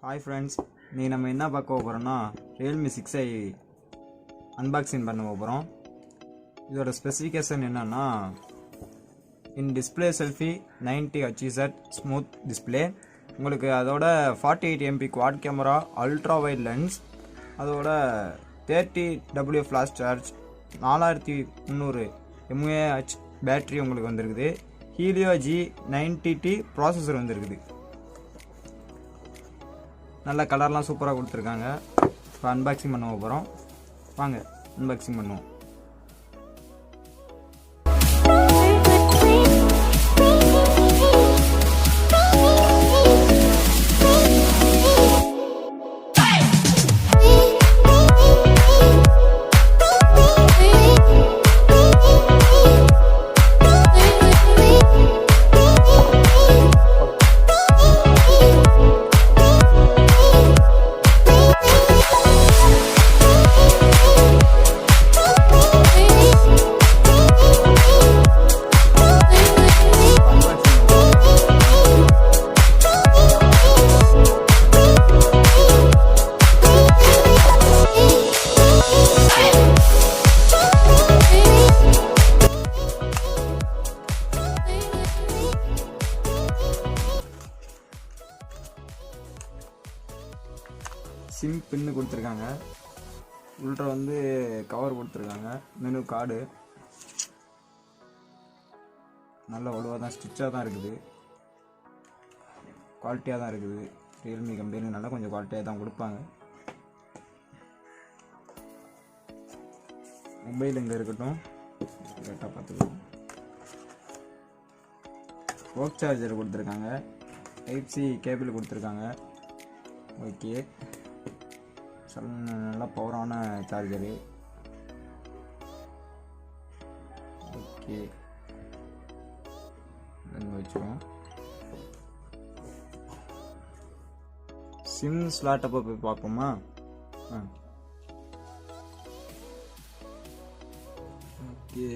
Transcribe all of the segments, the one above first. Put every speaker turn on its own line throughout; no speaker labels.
Hi friends, நீ நம்ம என்ன பார்க்க போறோம்னா Realme 6i unboxing பண்ண போறோம். இதோட ஸ்பெசிஃபிகேஷன் என்னன்னா in display selfie 90 Hz smooth display. உங்களுக்கு அதோட 48 MP quad camera ultra wide lens, அதோட 30W flash charge, 4300 mAh battery உங்களுக்கு வந்திருக்குது. Helio G90T ப்ராசஸர் வந்திருக்குது. நல்ல கலர்லாம் சூப்பராக கொடுத்துருக்காங்க. இப்போ அன்பாக்சிங் பண்ண போகிறோம். வாங்க அன்பாக்சிங் பண்ணுவோம். சிம் பின்னு கொடுத்துருக்காங்க. உள்ள வந்து கவர் கொடுத்துருக்காங்க. மெனு கார்டு நல்ல வலுவாக தான் ஸ்டிச்சாக தான் இருக்குது. குவாலிட்டியாக தான் இருக்குது. ரியல்மி கம்பெனி நல்லா கொஞ்சம் குவாலிட்டியாக தான் கொடுப்பாங்க. மொபைல் இங்கே இருக்கட்டும், கரெக்டாக பார்த்துக்கலாம். ஒர்க் சார்ஜர் கொடுத்துருக்காங்க. டைப் சி கேபிள் கொடுத்துருக்காங்க. ஓகே, நல்லா பவரான சார்ஜரு. ஓகே, வச்சுக்கோம். சிம் ஸ்லாட் அப்போ போய் பார்ப்போமா? ஓகே,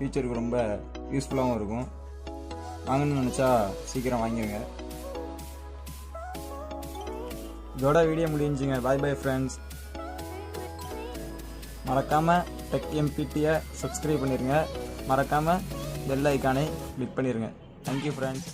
ஃபியூச்சருக்கு ரொம்ப யூஸ்ஃபுல்லாகவும் இருக்கும். வாங்கணும்னு நினச்சா சீக்கிரம் வாங்கிடுங்க. இதோட வீடியோ முடிஞ்சுங்க. பாய் பாய் ஃப்ரெண்ட்ஸ். மறக்காமல் டெக் எம்பிடியை சப்ஸ்கிரைப் பண்ணிடுங்க. மறக்காமல் பெல் ஐக்கானை கிளிக் பண்ணிடுங்க. Thank you friends.